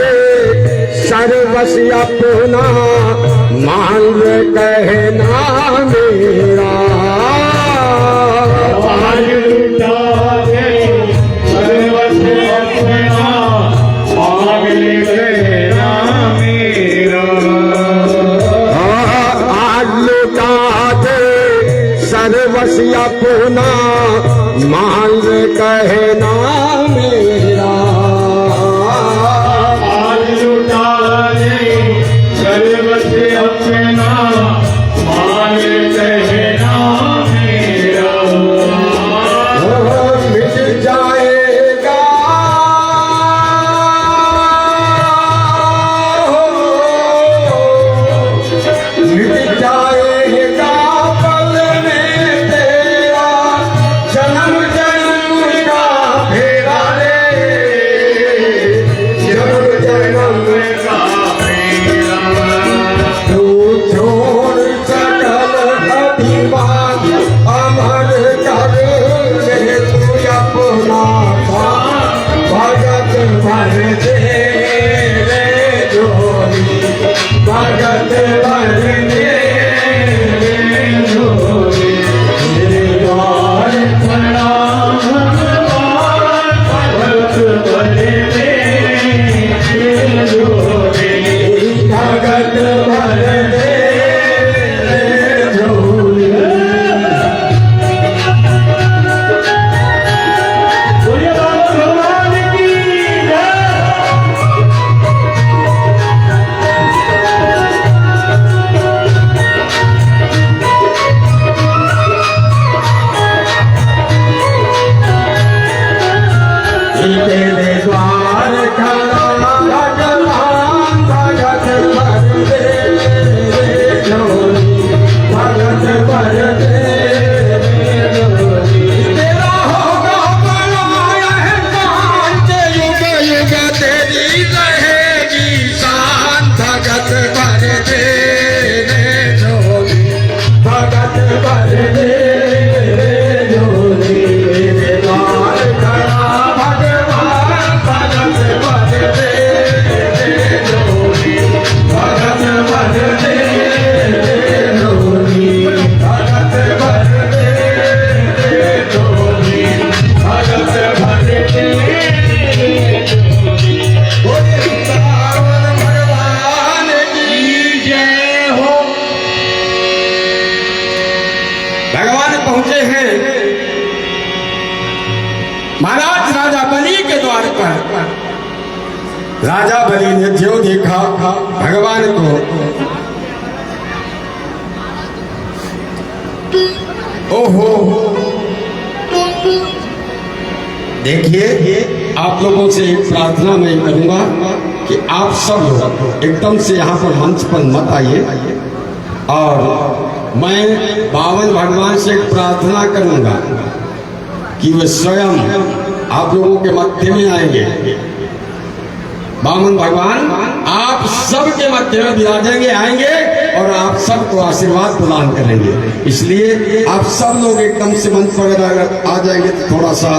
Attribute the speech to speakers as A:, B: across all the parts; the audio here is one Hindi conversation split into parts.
A: दे सर्वस अपना मान कहना मेरा।
B: आज लुटा दे सर्वस अपना मान कहना मेरा।
A: आज लुटा दे सर्वस अपना मान कहना मेरा।
B: आज लुटा दे सर्वस अपना मान कहना मेरा।
A: मिट जाएगा मिट जाएगा पल में तेरा जन्म जन्म का फेरा रे। जन्म जन्म
B: का मेरा।
A: तू छोड़ सकल अभिमान अमर कर ले तू अपना भगत भर दे रे जोरी। भगत भर दे रे जोरी।
B: द्वार खड़ा भगवान भगत भर दे जोरी।
A: भगत भर दे रे जोरी।
B: बोलिए बाबा भगवान की जय।
A: तेरे द्वार खड़ा भगवान भगत भर दे रे जोरी। भगत भर दे रे जोरी। तेरा होगा बड़ा एहसान युग युग तेरी रहेगी शान। भगत भर दे रे जोरी। भगत भर दे रे जोरी। तेरे द्वार खड़ा भगवान भगत भर दे रे जोरी। भगत भर दे रे जोरी। भगत भर दे रे जोरी। भगत भर दे रे जोरी। बोले वृंदावन भगवान की
B: जय हो।
A: भगवान पहुंचे हैं महाराज राजा बलि के द्वार पर। राजा बलि ने जो देखा भगवान को, ओहो देखिए, आप लोगों से एक प्रार्थना मैं करूंगा कि आप सब लोग एकदम से यहाँ पर मंच पर मत आइए। और मैं बावन भगवान से एक प्रार्थना करूंगा कि वे स्वयं आप लोगों के मध्य में आएंगे। बामन भगवान आप सबके मध्य में विराजेंगे, आएंगे और आप सबको आशीर्वाद प्रदान करेंगे। इसलिए आप सब लोग एकदम से मंच पर अगर आ जाएंगे तो थोड़ा सा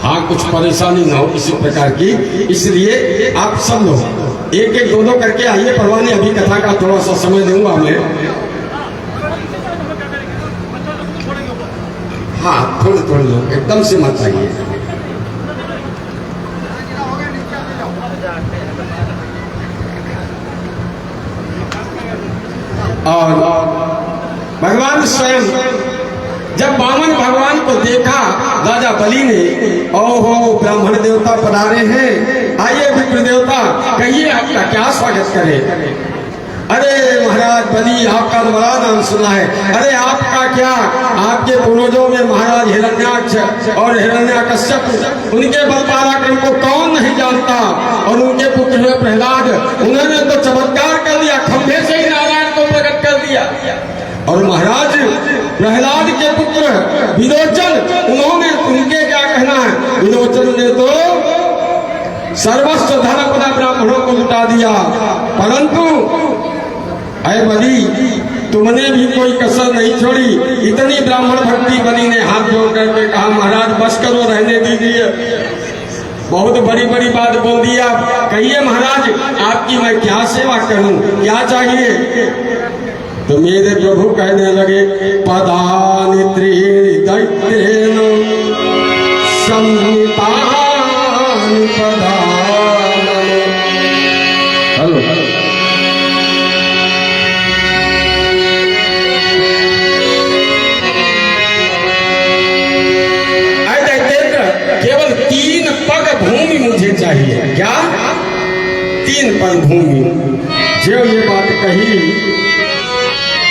A: हाँ कुछ परेशानी ना हो किसी प्रकार की। इसलिए आप सब लोग एक एक दो दो करके आइए। परवानी अभी कथा का थोड़ा सा समय दूंगा मैं। हाँ थोड़े थोड़े लोग एकदम से मत आइए। और भगवान स्वयं जब बामन भगवान को देखा राजा बलि ने, ओहो ब्राह्मण देवता पधारे हैं, आइए विप्र देवता, कहिए आपका क्या स्वागत करें। अरे महाराज बलि आपका तो बड़ा नाम सुना है। अरे आपका क्या, आपके पूर्वजों में महाराज हिरण्याक्ष और हिरण्यकश्यप, उनके बल पराक्रम को कौन नहीं जानता। और उनके पुत्र हुए प्रहलाद, उन्होंने तो चमत्कार कर दिया, खंभे से ही नारायण को प्रकट कर दिया। और महाराज प्रहलाद के पुत्र विरोचन, उन्होंने, उनके क्या कहना है, विरोचन ने तो सर्वस्व धन अपना ब्राह्मणों को लुटा दिया। परंतु अय बलि, तुमने भी कोई कसर नहीं छोड़ी। इतनी ब्राह्मण भक्ति बलि ने हाथ जोड़ करके कहा, महाराज बस करो, रहने दीजिए। बहुत बड़ी बड़ी बात बोल दी आप। कहिए महाराज आपकी मैं क्या सेवा करूं, क्या चाहिए? तो मेरे प्रभु कहने लगे पदानि त्रीणि दैत्येन संहितानि पदानि। हेलो केवल 3 पग भूमि मुझे चाहिए। क्या? 3 पग भूमि। जो ये बात कही,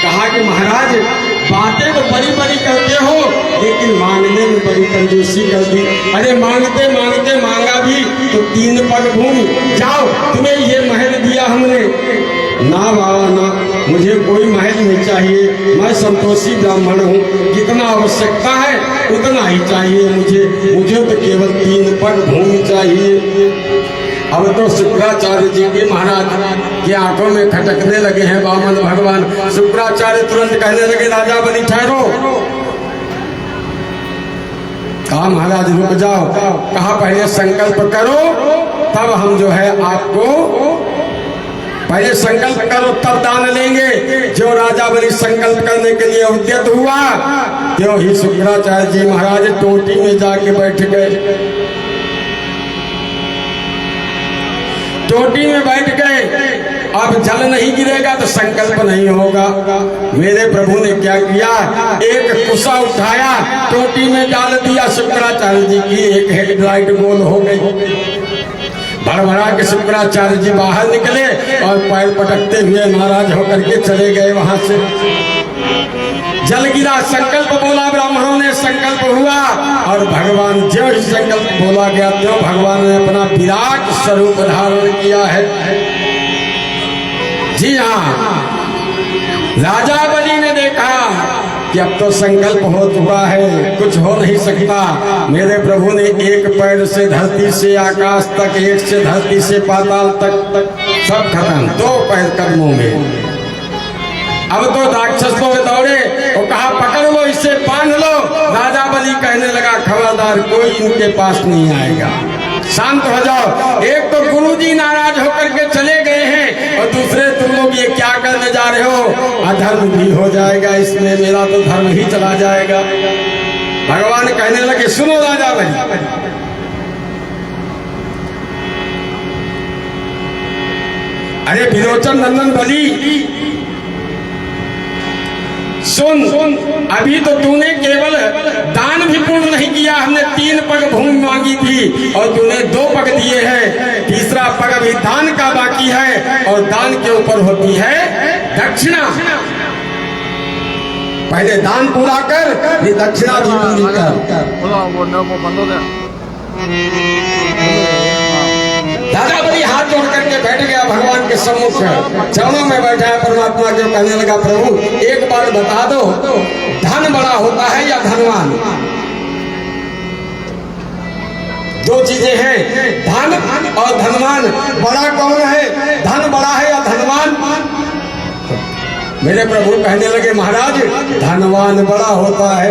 A: कहा कि महाराज बातें तो बड़ी बड़ी करते हो लेकिन मांगने में बड़ी कंजूसी कर दी। अरे मांगते मांगते मांगा भी तो 3 पग भूमि। जाओ तुम्हें ये महल दिया हमने। ना बाबा ना, मुझे कोई महल नहीं चाहिए। मैं संतोषी ब्राह्मण हूँ, जितना आवश्यकता है उतना ही चाहिए मुझे तो केवल 3 पग भूमि चाहिए। अब तो शुक्राचार्य जी के महाराज की आंखों में खटकने लगे हैं वामन भगवान। शुक्राचार्य तुरंत कहने लगे राजा बलि ठहरो। कहा महाराज रुक जाओ। कहा पहले संकल्प करो तब हम जो है आपको, पहले संकल्प करो तब दान लेंगे। जो राजा बलि संकल्प करने के लिए उद्यत हुआ त्यों ही शुक्राचार्य जी महाराज टोटी में जाके बैठ गए। टोटी में बैठ गए। अब जल नहीं गिरेगा तो संकल्प नहीं होगा। मेरे प्रभु ने क्या किया, एक कुसा उठाया, टोटी में डाल दिया। शुक्राचार्य जी की एक हेडलाइट गोल हो गई। भड़भड़ा के शुक्राचार्य जी बाहर निकले और पैर पटकते हुए नाराज होकर के चले गए वहां से। जल गिरा, संकल्प बोला, ब्राह्मणों ने संकल्प हुआ और भगवान जो ही संकल्प बोला गया तो भगवान ने अपना विराट स्वरूप धारण किया है। जी हाँ, राजा बलि ने देखा कि अब तो संकल्प हो चुका है, कुछ हो नहीं सकता। मेरे प्रभु ने एक पैर से धरती से आकाश तक, एक से धरती से पाताल तक सब खत्म, 2 पैर कदमों में। अब तो राक्षस तो दौड़े, वो कहा पकड़ लो इसे, बांध लो। राजा बलि कहने लगा खबरदार कोई इनके पास नहीं आएगा, शांत हो जाओ। एक तो गुरुजी नाराज होकर के चले गए हैं और दूसरे तुम लोग ये क्या करने जा रहे हो, अधर्म भी हो जाएगा इसमें, मेरा तो धर्म ही चला जाएगा। भगवान कहने लगे सुनो राजा बलि, अरे विरोचन नंदन बलि सुन, अभी तो तूने केवल दान भी पूर्ण नहीं किया। हमने 3 पग भूमि मांगी थी और तूने 2 पग दिए हैं, तीसरा पग अभी दान का बाकी है और दान के ऊपर होती है दक्षिणा। पहले दान पूरा कर, फिर दक्षिणा भी पूरी कर। दादा बलि हाथ जोड़ करके बैठ गया भगवान के सम्मुख, चरणों में बैठा है परमात्मा के। कहने लगा प्रभु एक बार बता दो, धन बड़ा होता है या धनवान? 2 चीजें हैं, धन और धनवान। बड़ा कौन है, धन बड़ा है या धनवान? मेरे प्रभु कहने लगे महाराज धनवान बड़ा होता है,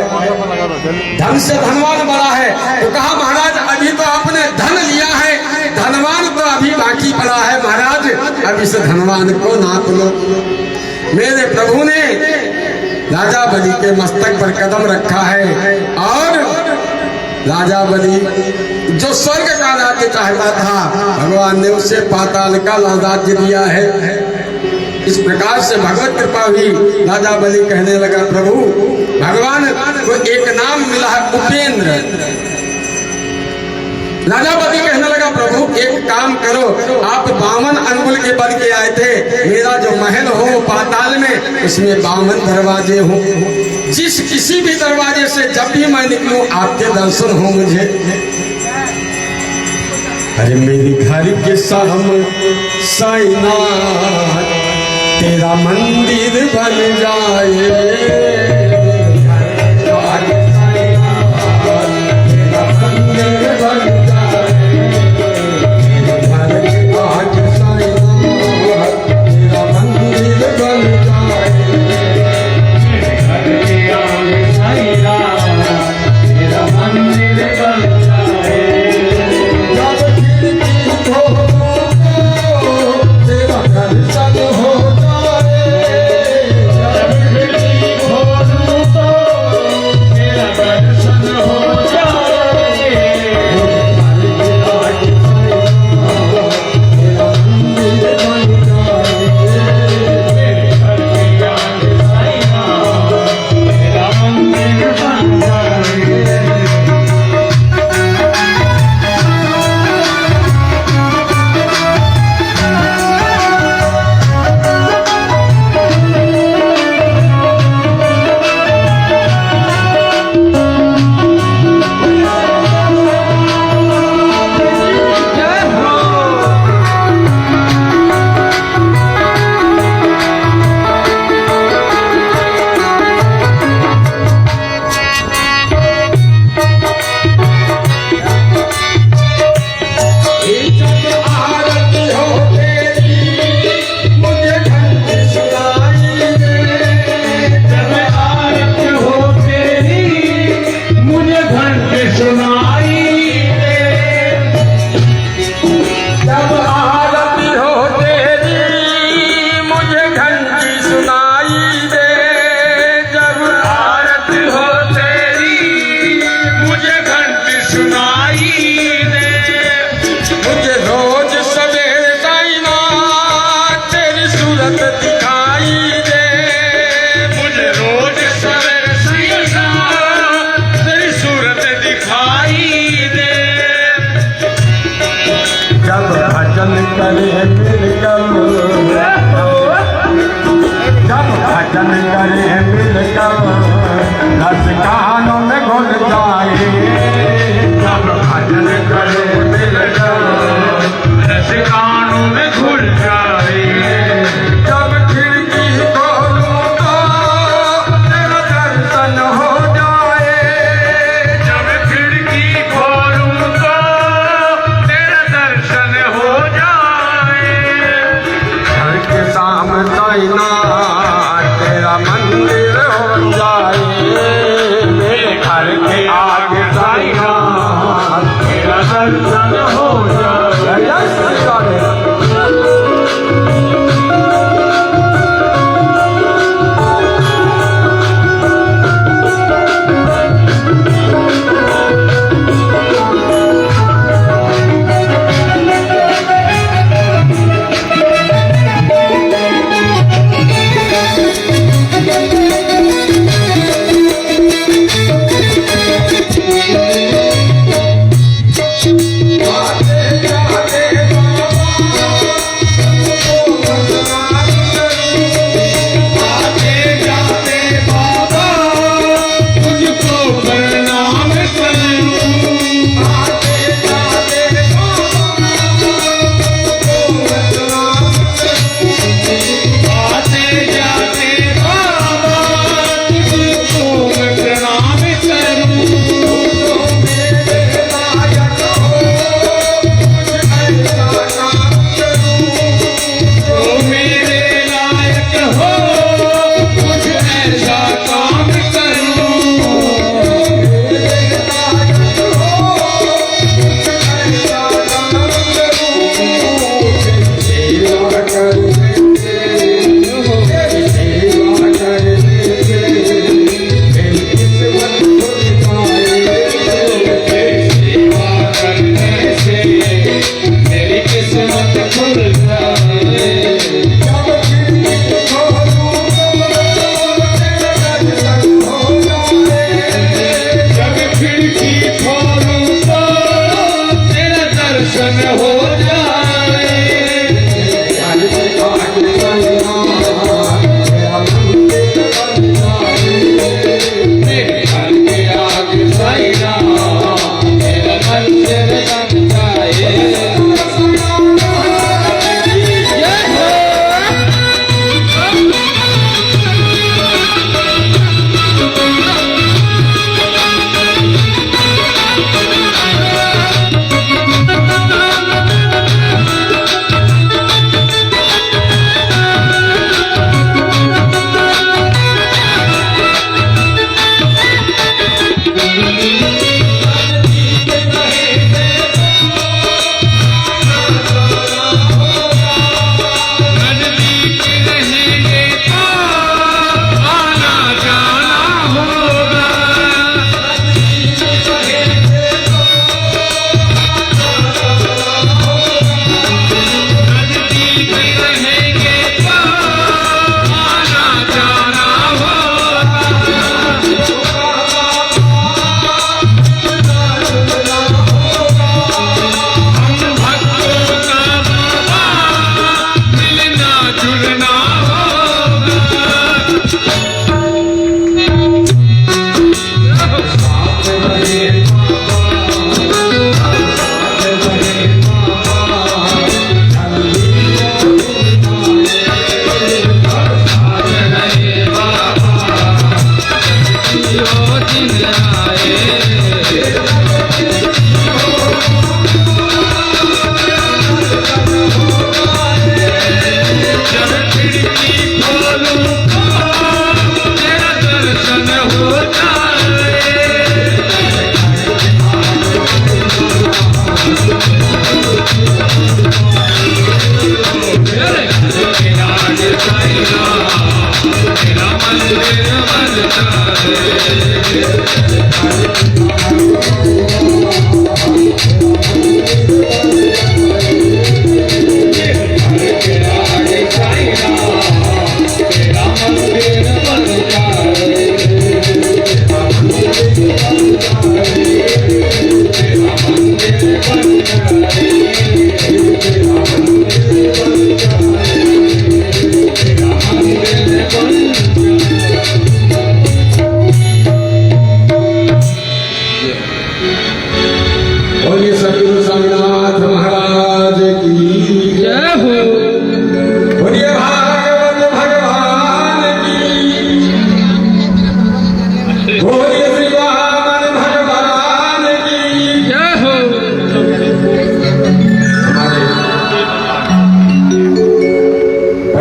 A: धन से धनवान बड़ा है। तो कहा महाराज अभी तो आपने धन लिया है, धनवान तो अभी बाकी पड़ा है महाराज, अब इस धनवान को नाप लो। मेरे प्रभु ने राजा बलि के मस्तक पर कदम रखा है और राजा बलि जो स्वर्ग का राज्य चाहता था भगवान ने उसे पाताल का राज्य दिया है। इस प्रकार से भगवत कृपा हुई। राजा बलि कहने लगा प्रभु भगवान को एक नाम मिला है उपेंद्र। राजा बलि कहने लगा प्रभु एक काम करो, आप 52 अंगुल के बन के आए थे, मेरा जो महल हो पाताल में उसमें 52 दरवाजे हो, जिस किसी भी दरवाजे से जब भी मैं निकलूं आपके दर्शन हो मुझे। अरे मेरी घर के सामने साईनाथ तेरा मंदिर बन जाए,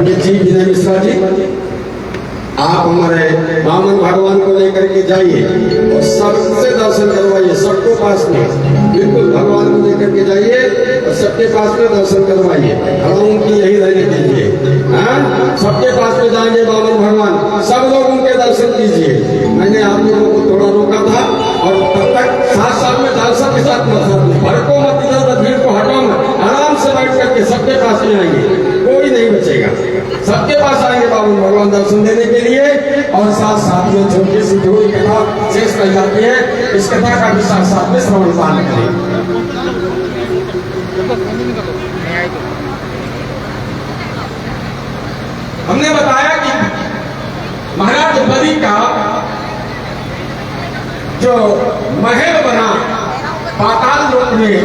A: पंडित जी विनय मिश्रा जी, आप हमारे वामन भगवान को लेकर के जाइए और सबसे दर्शन करवाइए, सबको पास में बिल्कुल भगवान को लेकर के जाइए और सबके पास में दर्शन करवाइए। हम उनकी यही रहने दीजिए। हाँ, सबके पास में जाएंगे वामन भगवान, सब लोग उनके दर्शन कीजिए। मैंने आप लोगों को थोड़ा रोका था और तब तक साथ साथ में दर्शन के साथ भड़को मत, इधर भीड़ को हटाओ मत, आराम से बैठ करके सबके पास में आएंगे, कोई नहीं बचेगा। सबके पास आएंगे बाबू भगवान दर्शन देने के लिए। और साथ साथ में छोटी सी थोड़ी कथा शेष कर जाती है, इस कथा का भी साथ साथ में श्रवण पान करें। हमने बताया कि महाराज बलि का जो महल बना पाताल लोक में,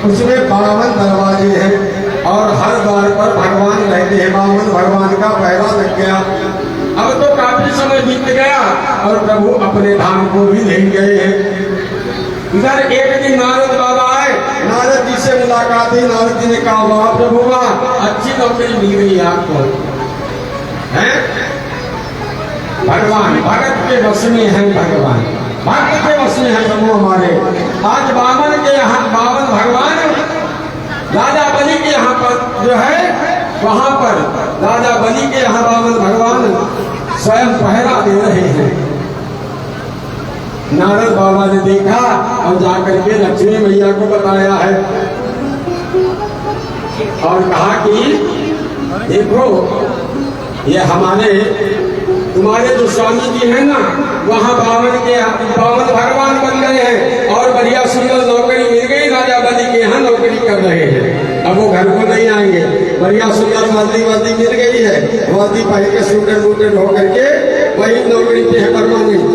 A: उसमें 52 दरवाजे हैं और हर द्वार पर भगवान रहते हैं। वामन भगवान का पहरा लग गया। अब तो काफी समय बीत गया और प्रभु अपने धाम को भी ले गए हैं। इधर एक दिन नारद बाबा आए, नारद जी से मुलाकात हुई। नारद जी ने कहा, वाह प्रभु वाह, अच्छी नौकरी मिल गई आपको, हैं? भगवान भगत के वश में है, भगवान भक्त के वश में है प्रभु हमारे। आज वामन के यहाँ वामन भगवान राजा बलि के यहाँ पर जो है, वहां पर राजा बलि के यहाँ वामन भगवान स्वयं पहरा दे रहे हैं। नारद बाबा ने देखा और जाकर के लक्ष्मी मैया को बताया है और कहा कि देखो, ये हमारे तुम्हारे जो स्वामी जी हैं ना, वहाँ वामन भगवान बन गए हैं और बढ़िया सुंदर नौकरी मिल गई, राजा बलि के यहाँ नौकरी कर रहे हैं। अब वो घर को नहीं आएंगे, बढ़िया सुंदर वर्दी मिल गई है, वर्दी पहन के सूटेड होकर के वही नौकरी पे है परमानेंट।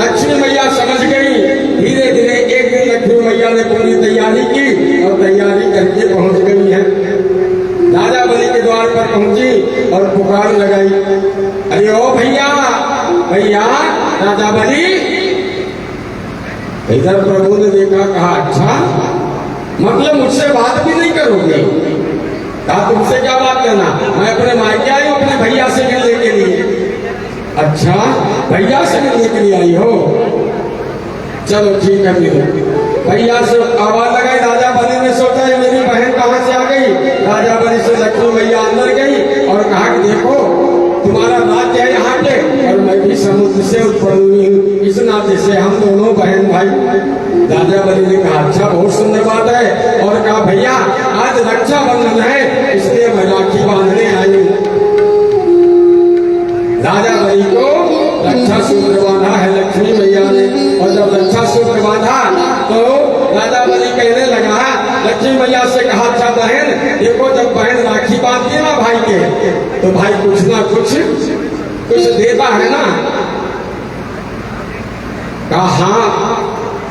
A: लक्ष्मी मैया समझ गई। धीरे धीरे एक दिन लक्ष्मी मैया ने पूरी तैयारी की और तैयारी करके पहुंच गई है। राजा बलि के द्वार पर पहुंची और पुकार लगाई, अरे ओ भैया भैया राजा बलि। इधर प्रभु ने देखा, कहा अच्छा, मतलब मुझसे बात भी नहीं करोगे? कहा तुमसे क्या बात करना, मैं अपने मायके आई हूँ अपने भैया से मिलने के लिए। अच्छा, भैया से मिलने के लिए आई हो, चलो ठीक है मिलो। भैया से आवाज लगाई। राजा बलि ने सोचा ये मेरी बहन कहाँ से आ गई। राजा बलि से लक्ष्मी मैया अंदर गई और कहा कि देखो, तुम्हारा राज्य है यहाँ पे और मैं भी समुद्र से उत्पन्न हुई हूँ, इस नाते से हम दोनों बहन भाई। राजा बलि ने कहा अच्छा, बहुत सुंदर बात है। और कहा भैया आज रक्षाबंधन है, इसलिए मैं राखी बांधने आई हूँ। राजा बलि को रक्षा सूत्र बांधा है लक्ष्मी मैया ने, और जब रक्षा सूत्र बांधा तो राजा बलि कहने लगा, लक्ष्मी मैया से कहा अच्छा बहन देखो, जब बहन राखी बांधती है ना भाई के, तो भाई कुछ ना कुछ देता है ना। कहा हाँ।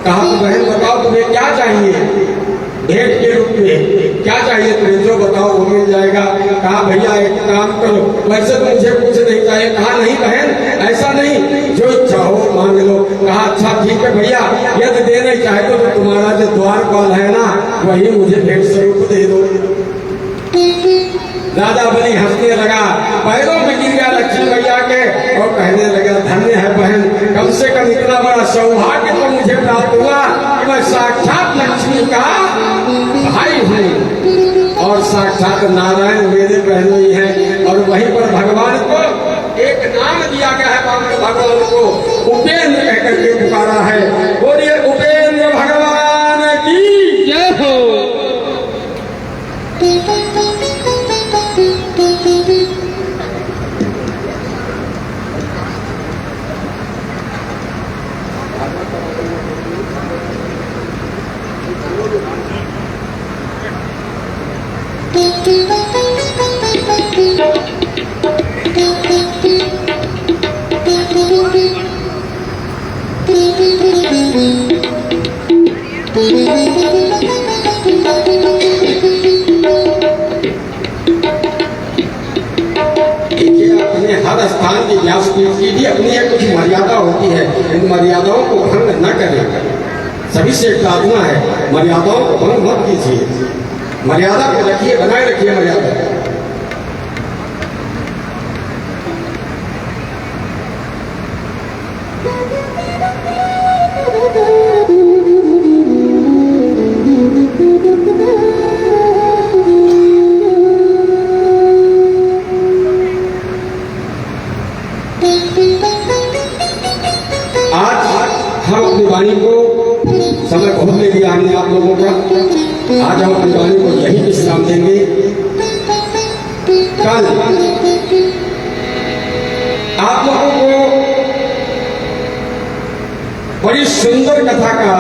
A: कहा तो बहन बताओ तुम्हें क्या चाहिए भेंट के रूप में, क्या चाहिए तुम्हें, जो बताओ वो मिल जाएगा। कहा भैया एक काम करो, वैसे तो मुझे कुछ नहीं चाहिए। कहा नहीं बहन ऐसा नहीं, जो इच्छा हो मांग लो। कहा अच्छा ठीक है भैया, यदि देना चाहे तो तुम्हारा जो द्वारपाल है ना, वही मुझे भेंट स्वरूप दे दो। राजा बलि हंसने लगा, पैरों में गिर गया लक्ष्मी मैया के और कहने लगा धन्य है बहन, कम से कम इतना बड़ा सौभाग्य तो मुझे प्राप्त हुआ कि मैं साक्षात लक्ष्मी का भाई हूँ और साक्षात नारायण मेरे बहनोई हैं। और वहीं पर भगवान को एक नाम दिया गया है, भगवान को उपेंद्र कहकर के पुकारा है। बोलिए उपेंद्र भगवान की जय हो। हर स्थान की व्यासपीठ की भी अपनी एक कुछ मर्यादा होती है, इन मर्यादाओं को भंग न करें। सभी से प्रार्थना है, मर्यादाओं को भंग मत कीजिए, मर्यादा को रखिए, बनाए रखिए मर्यादा। लोगों का। आज हम अपनी वाणी को यही विश्राम देंगे। कल आप लोगों को बड़ी सुंदर कथा का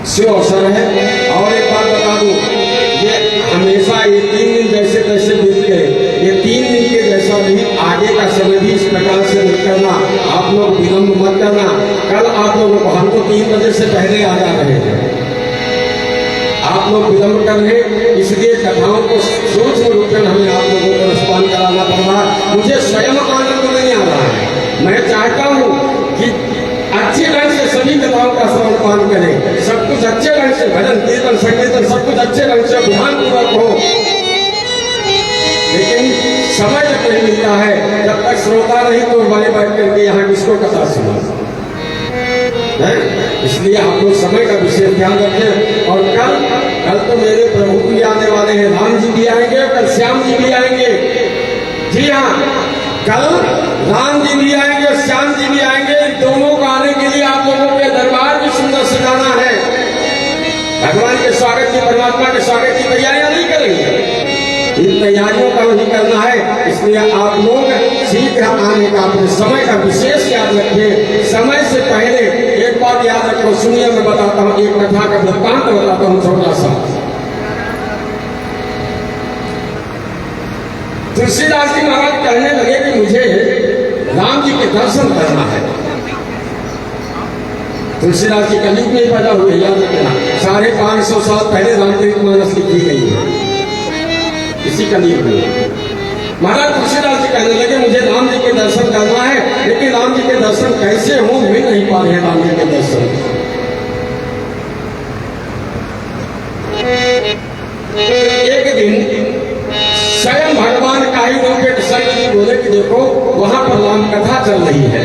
A: शुभ अवसर है। और एक बात बता दूं, ये हमेशा ये 3 दिन जैसे तैसे बीत गए, ये 3 दिन के जैसा भी आगे का समय भी इस प्रकार से मत करना, आप लोग विलम्ब मत करना। कल आप लोगों को, हम तो 3 बजे से पहले आ जा रहे हैं, आप लोग विलम्ब कर रहे, इसलिए कथाओं को सूक्ष्म रूप में हमें आप लोगों को रसपान कराना पड़ रहा है। मुझे स्वयं आनंद नहीं आ रहा है। मैं चाहता हूँ कि अच्छे ढंग से सभी कथाओं का श्रवण पान करें, सब कुछ अच्छे ढंग से, भजन कीर्तन संकीर्तन सब कुछ अच्छे ढंग से ध्यानपूर्वक हो। लेकिन समय जब नहीं मिलता है, जब तक श्रोता नहीं तो वाले बैठ करके यहाँ किसको कथा सुना है। इसलिए आप लोग समय का विशेष ध्यान रखें। और कल तो मेरे प्रभु भी आने वाले हैं, राम जी भी आएंगे और कल श्याम जी भी आएंगे। जी हाँ, कल राम जी भी आएंगे और श्याम जी भी आएंगे। दोनों को आने के लिए आप लोगों के दरबार भी सुंदर सजाना है। भगवान के स्वागत की, परमात्मा के स्वागत की तैयारियां नहीं करेंगे, इन तैयारियों का नहीं करना है। इसलिए आप लोग शीघ्र आने का, अपने समय का विशेष याद रखें। समय से पहले एक बात याद रखो, सुनिए, मैं बताता हूँ, एक कथा का वृत्तांत बताता हूँ छोटा सा। तुलसीदास जी महाराज कहने लगे कि मुझे राम जी के दर्शन करना है। तुलसीदास जी कलयुग में पैदा हुए, याद रखना, 550 साल पहले रामचरितमानस लिखी गई है, इसी कलयुग में। महाराज तुलसीदास जी कहने लगे मुझे राम जी के दर्शन करना है, लेकिन राम जी के दर्शन कैसे हो, मिल नहीं पा रहे हैं राम जी के दर्शन। एक दिन स्वयं भगवान का ही रूप में शंकर जी बोले कि देखो वहां पर राम कथा चल रही है।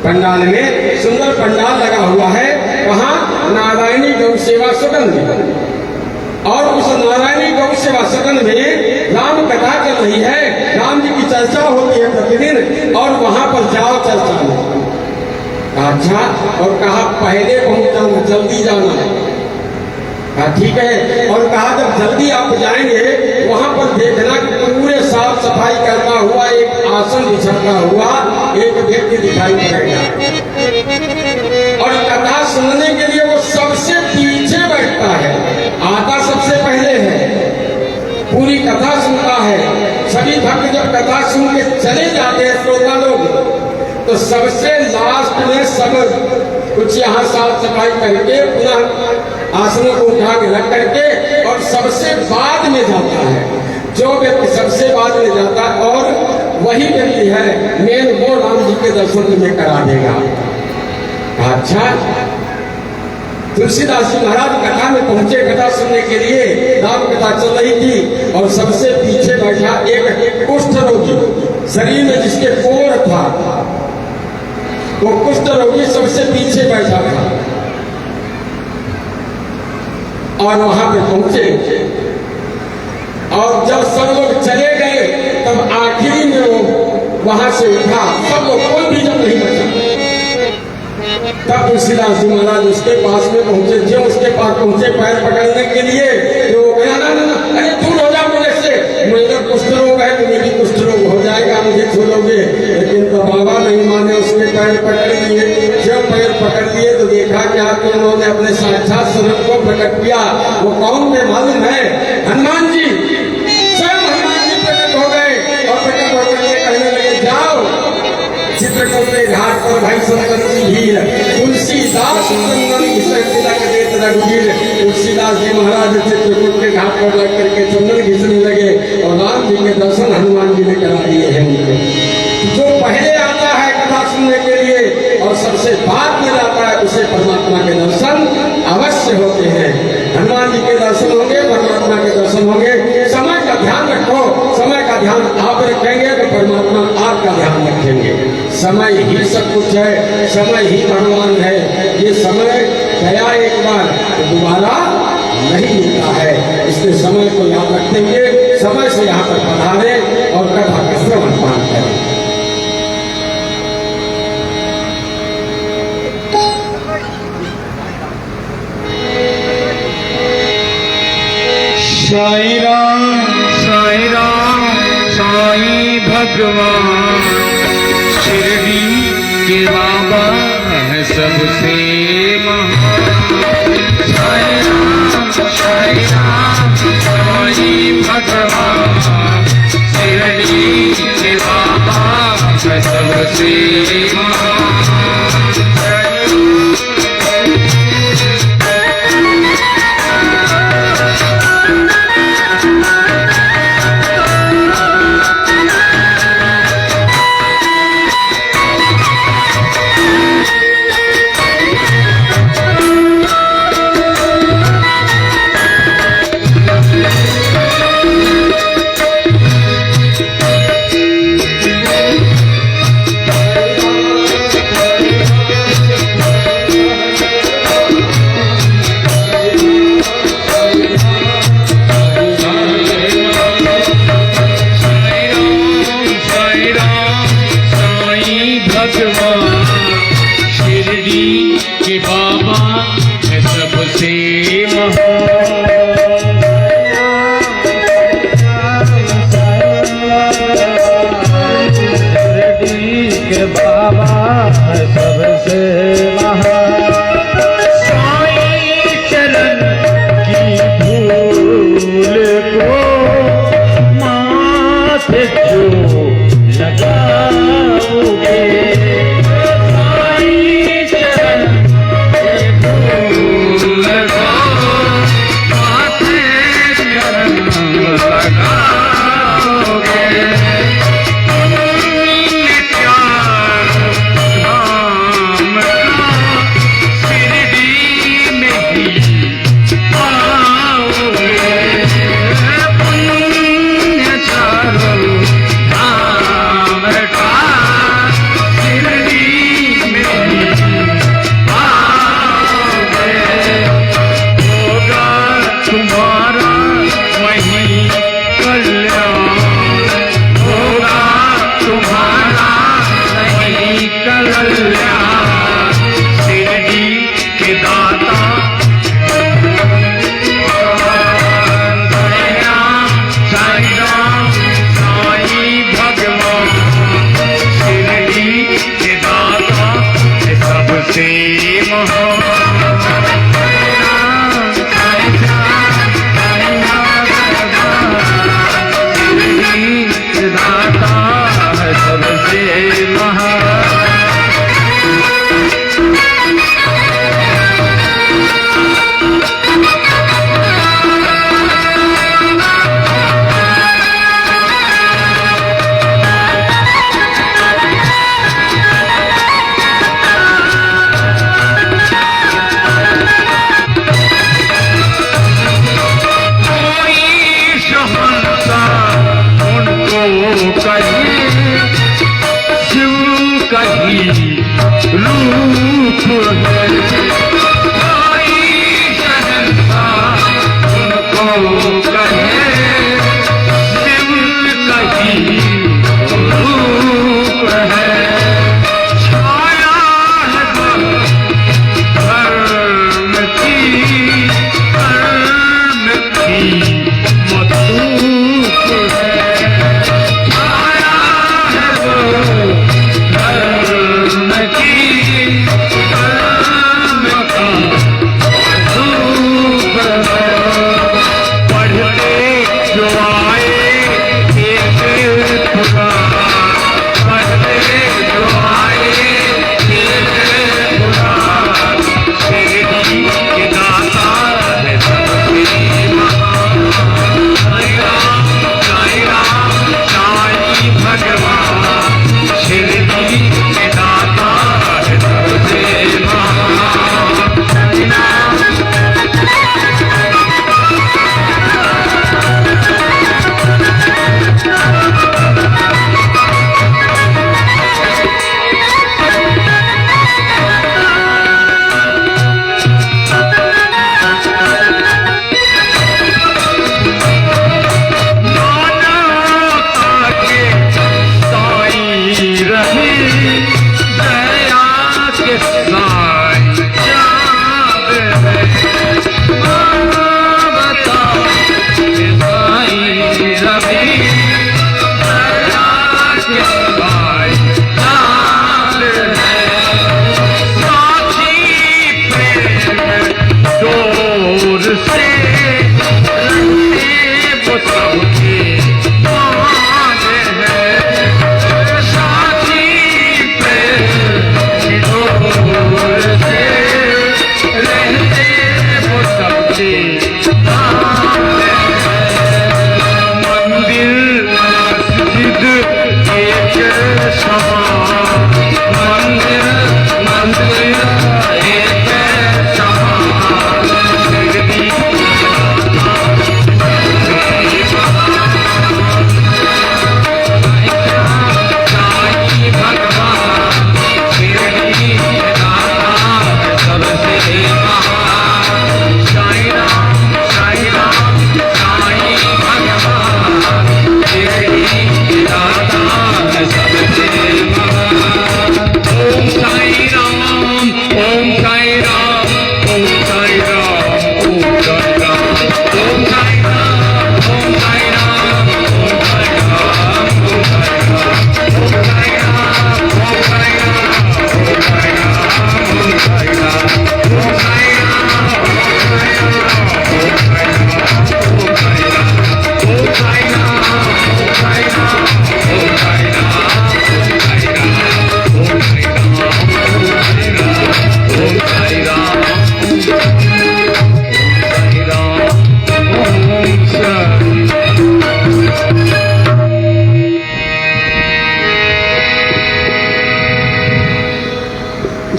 A: पंडाल में सुंदर पंडाल लगा हुआ है, वहां नारायणी गौ सेवा सदन में, और उस नारायणी गौ सेवा सदन में राम कथा चल रही है, राम जी की चर्चा होती है प्रतिदिन, और वहां पर जाओ चर्चा में। अच्छा, और कहा पहले पहुंच जाना, जल्दी जाना। ठीक है, और कहा जब जल्दी आप जाएंगे वहां पर देखना कि पूरे साफ सफाई करता हुआ एक आसन बिछाता हुआ एक व्यक्ति दिखाई पड़ेगा, और कथा सुनने के लिए वो सबसे पीछे बैठता है, आता सबसे पहले है, पूरी कथा सुनता है। सभी भक्त जब कथा सुन के चले जाते हैं श्रोता लोग, तो सबसे लास्ट में सब कुछ यहाँ साफ सफाई करके पुनः आसनों को उठा के रख करके, और सबसे बाद में जाता है जो व्यक्ति सबसे बाद में जाता है, और वही व्यक्ति है मेन, वो राम जी के दर्शन तुम्हें करा देगा। अच्छा, तुलसीदास जी महाराज कथा में पहुंचे, कथा सुनने के लिए, राम कथा चल रही थी, और सबसे पीछे बैठा एक कुष्ठ रोगी, शरीर में जिसके कोढ़ था, वो कुष्ठ रोगी सबसे पीछे बैठा था। और वहां पे पहुंचे, और जब सब लोग चले गए तब आखिरी में वो वहां से उठा, सब लोग, कोई भी जब नहीं बचा। तब तुलसीदास जी महाराज उसके पास में पहुंचे, जो उसके पास पहुंचे पैर पकड़ने के लिए, तो वो गया ना, अरे दूर हो जाओ मेरे से, मुझे कुष्ठ रोग है, तुम्हें भी कुष्ठ रोग हो जाएगा, मुझे छोड़ोगे। लेकिन तो बाबा नहीं माने, उसके पैर पकड़ लिए। जब पैर पकड़ लिए तो देखा क्या कि उन्होंने अपने साक्षात स्वरूप को प्रकट किया। वो कौन थे मालूम है? हनुमान जी। स्वयं हनुमान जी प्रकट हो गए, और प्रकट होकर के कहने लगे जाओ चित्रकूट के घाट पर भाई संतन की भीड़, तुलसीदास चंदन घिसन तिलक देत रघुवीर। तुलसीदास जी महाराज चित्रकूट के घाट पर लग करके चंदन घिसने लगे, और राम जी के दर्शन हनुमान जी ने करा दिए हैं उनको। जो पहले आता है कथा सुनने के लिए और सबसे बाद में जाता है, उसे परमात्मा के दर्शन अवश्य होते हैं। हनुमान जी के दर्शन होंगे, परमात्मा के दर्शन होंगे। समय का ध्यान रखो, समय का ध्यान आप रखेंगे तो परमात्मा आपका ध्यान रखेंगे। समय ही सब कुछ है, समय ही भगवान है। ये समय गया एक बार तो दोबारा नहीं मिलता है, इसलिए समय को याद रखेंगे, समय से यहाँ पर पधारे और कथा का श्रवण पान करें।
B: साई राम साई भगवान शिरडी के बाबा है सबसे महान। साई राम साई भगवान शिरडी के बाबा है सबसे महान। शिरडी के बाबा है सबसे साईं चरण की धूल को माथे जो लगाओगे, साईं चरण की धूल को माथे चरण लगाओगे। पढ़ते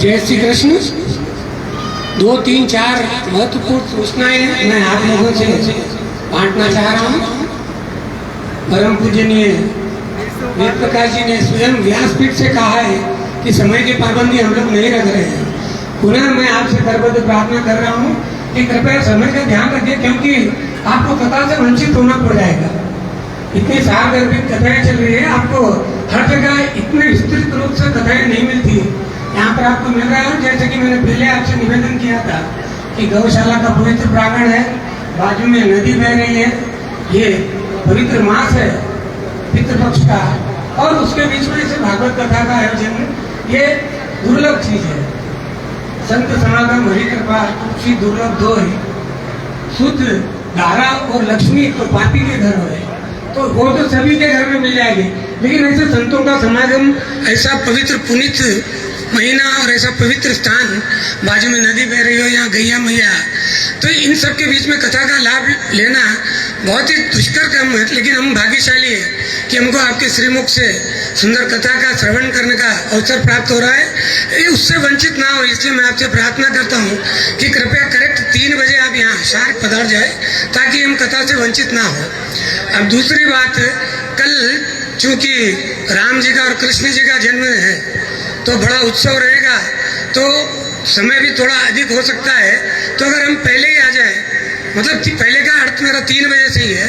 C: जय श्री कृष्ण। 2 3 4 महत्वपूर्ण सूचनाएं मैं आप लोगों से बांटना चाह रहा हूँ। परम पूजनीय वेद प्रकाश जी ने स्वयं व्यासपीठ से कहा है कि समय की पाबंदी हम लोग नहीं रख रहे हैं। पुनः मैं आपसे करबद्ध प्रार्थना कर रहा हूँ कि कृपया समय का ध्यान रखिए, क्योंकि आपको कथा से वंचित होना पड़ जाएगा। इतनी सारगर्भित कथाएं चल रही है, आपको हर जगह इतने विस्तृत रूप से कथाएं नहीं मिलती। यहाँ पर आपको मिल रहा है, जैसे कि मैंने पहले आपसे निवेदन किया था कि गौशाला का पवित्र प्रांगण है, बाजू में नदी बह रही है, ये पवित्र मास है पितृपक्ष का, और उसके बीच में से भागवत कथा का आयोजन, ये दुर्लभ चीज है। संत समागम हरि कृपा तुलसी दुर्लभ दो है, शुद्ध धारा और लक्ष्मी तो पापी के घर है, तो वो तो सभी के घर में मिल जाएगी। लेकिन ऐसे संतों का समागम, ऐसा पवित्र पुनीत महीना और ऐसा पवित्र स्थान, बाजू में नदी बह रही हो, यहाँ गैया मैया, तो इन सब के बीच में कथा का लाभ लेना बहुत ही दुष्कर काम है। लेकिन हम भाग्यशाली है कि हमको आपके श्रीमुख से सुंदर कथा का श्रवण करने का अवसर प्राप्त हो रहा है। ये उससे वंचित ना हो, इसलिए मैं आपसे प्रार्थना करता हूँ कि कृपया करेक्ट 3 बजे आप यहाँ शार्प पधार जाए, ताकि हम कथा से वंचित ना हो। अब दूसरी बात, कल चूंकि राम जी का और कृष्ण जी का जन्म है, तो बड़ा उत्सव रहेगा, तो समय भी थोड़ा अधिक हो सकता है। तो अगर हम पहले ही आ जाए, मतलब पहले का अर्थ मेरा 3 बजे से ही है,